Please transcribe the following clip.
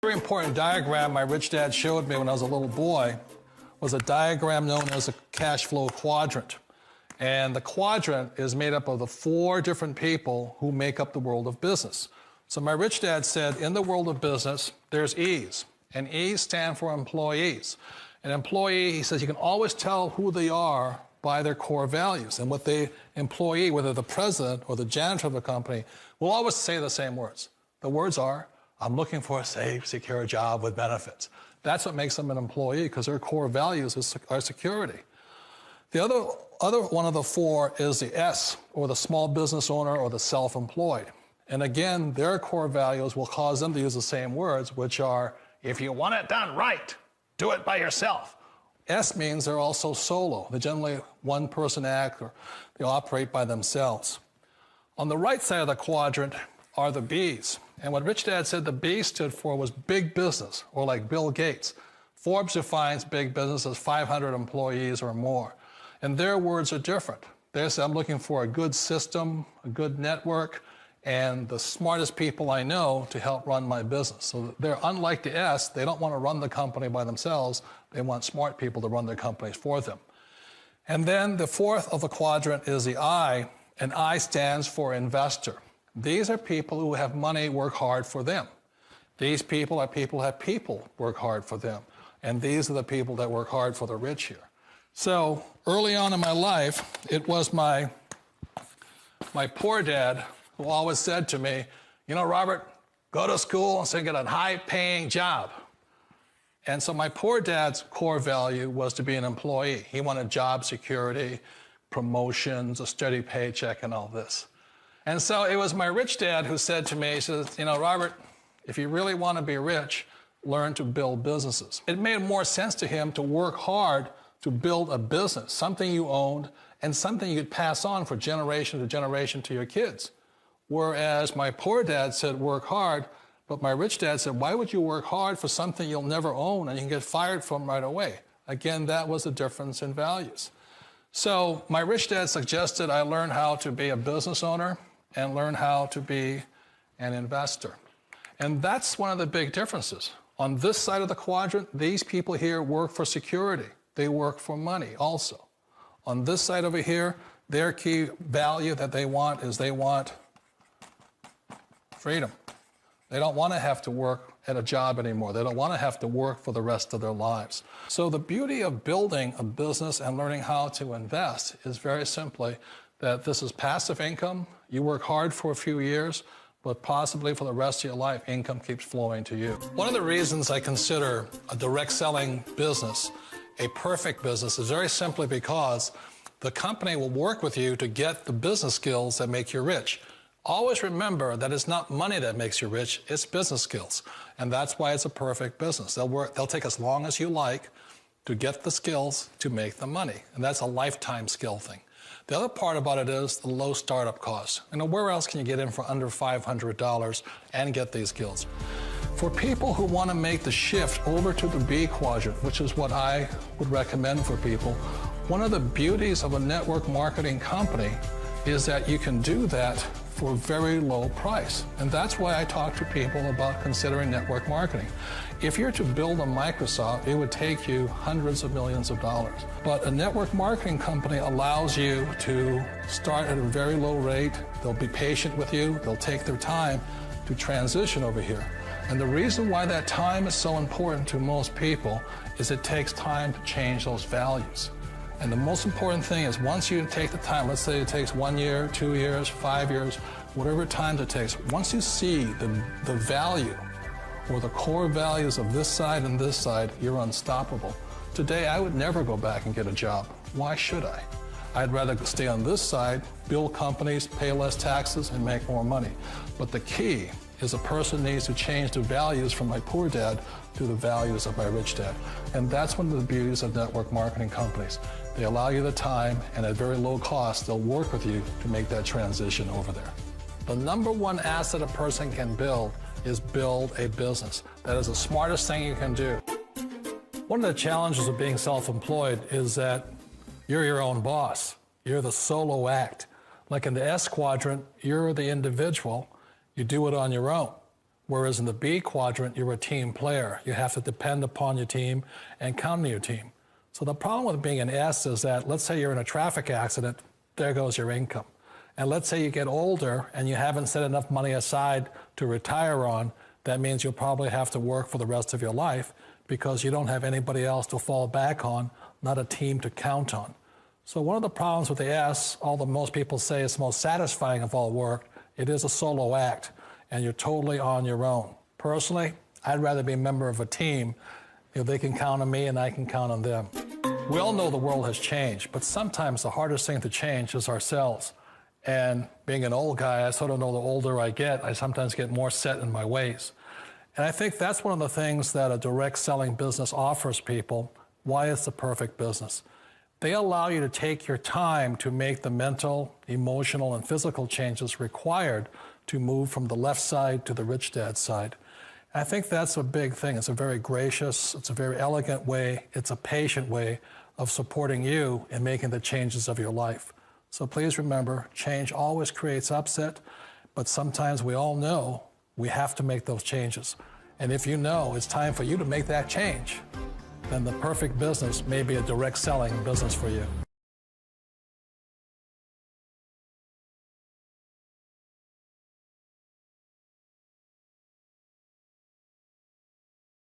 Very important diagram my rich dad showed me when I was a little boy was a diagram known as a cash flow quadrant. And the quadrant is made up of the 4 different people who make up the world of business. So my rich dad said, in the world of business, there's E's, and E's stand for employees. An employee, he says, you can always tell who they are by their core values. And what the employee, whether the president or the janitor of the company, will always say the same words. The words are, I'm looking for a safe, secure job with benefits. That's what makes them an employee, because their core values are security. The other one of the 4 is the S, or the small business owner or the self-employed. And again, their core values will cause them to use the same words, which are, if you want it done right, do it by yourself. S means they're also solo. They're generally one-person act, or they operate by themselves. On the right side of the quadrant are the B's. And what Rich Dad said the B stood for was big business, or like Bill Gates. Forbes defines big business as 500 employees or more. And their words are different. They say, I'm looking for a good system, a good network, and the smartest people I know to help run my business. So they're unlike the S. They don't want to run the company by themselves. They want smart people to run their companies for them. And then the 4th of the quadrant is the I, and I stands for investor. These are people who have money work hard for them. These people are people who have people work hard for them. And these are the people that work hard for the rich here. So early on in my life, it was my poor dad who always said to me, you know, Robert, go to school and so get a high-paying job. And so my poor dad's core value was to be an employee. He wanted job security, promotions, a steady paycheck, and all this. And so it was my rich dad who said to me, he says, you know, Robert, if you really want to be rich, learn to build businesses. It made more sense to him to work hard to build a business, something you owned and something you could pass on for generation to generation to your kids. Whereas my poor dad said, work hard, but my rich dad said, why would you work hard for something you'll never own and you can get fired from right away? Again, that was the difference in values. So my rich dad suggested I learn how to be a business owner and learn how to be an investor. And that's one of the big differences. On this side of the quadrant, these people here work for security. They work for money also. On this side over here, their key value that they want is they want freedom. They don't want to have to work at a job anymore. They don't want to have to work for the rest of their lives. So the beauty of building a business and learning how to invest is very simply that this is passive income. You work hard for a few years, but possibly for the rest of your life, income keeps flowing to you. One of the reasons I consider a direct selling business a perfect business is very simply because the company will work with you to get the business skills that make you rich. Always remember that it's not money that makes you rich, it's business skills. And that's why it's a perfect business. They'll take as long as you like to get the skills to make the money. And that's a lifetime skill thing. The other part about it is the low startup cost. You know, where else can you get in for under $500 and get these skills? For people who want to make the shift over to the B quadrant, which is what I would recommend for people, one of the beauties of a network marketing company is that you can do that for a very low price. And that's why I talk to people about considering network marketing. If you're to build a Microsoft, it would take you hundreds of millions of dollars. But a network marketing company allows you to start at a very low rate. They'll be patient with you. They'll take their time to transition over here. And the reason why that time is so important to most people is it takes time to change those values. And the most important thing is once you take the time, let's say it takes 1 year, 2 years, 5 years, whatever time it takes, once you see the value or the core values of this side and this side, you're unstoppable. Today, I would never go back and get a job. Why should I? I'd rather stay on this side, build companies, pay less taxes, and make more money. But the key is a person needs to change the values from my poor dad to the values of my rich dad. And that's one of the beauties of network marketing companies. They allow you the time, and at very low cost, they'll work with you to make that transition over there. The number one asset a person can build is build a business. That is the smartest thing you can do. One of the challenges of being self-employed is that you're your own boss. You're the solo act. Like in the S quadrant, you're the individual. You do it on your own. Whereas in the B quadrant, you're a team player. You have to depend upon your team and count on your team. So the problem with being an S is that, let's say you're in a traffic accident, there goes your income. And let's say you get older and you haven't set enough money aside to retire on, that means you'll probably have to work for the rest of your life because you don't have anybody else to fall back on, not a team to count on. So one of the problems with the S, although most people say it's the most satisfying of all work, it is a solo act, and you're totally on your own. Personally, I'd rather be a member of a team. They can count on me and I can count on them. We all know the world has changed, but sometimes the hardest thing to change is ourselves. And being an old guy, I sort of know the older I get, I sometimes get more set in my ways. And I think that's one of the things that a direct selling business offers people, why it's the perfect business. They allow you to take your time to make the mental, emotional, and physical changes required to move from the left side to the rich dad side. I think that's a big thing. It's a very gracious, it's a very elegant way, it's a patient way of supporting you in making the changes of your life. So please remember, change always creates upset, but sometimes we all know we have to make those changes. And if you know it's time for you to make that change, then the perfect business may be a direct selling business for you.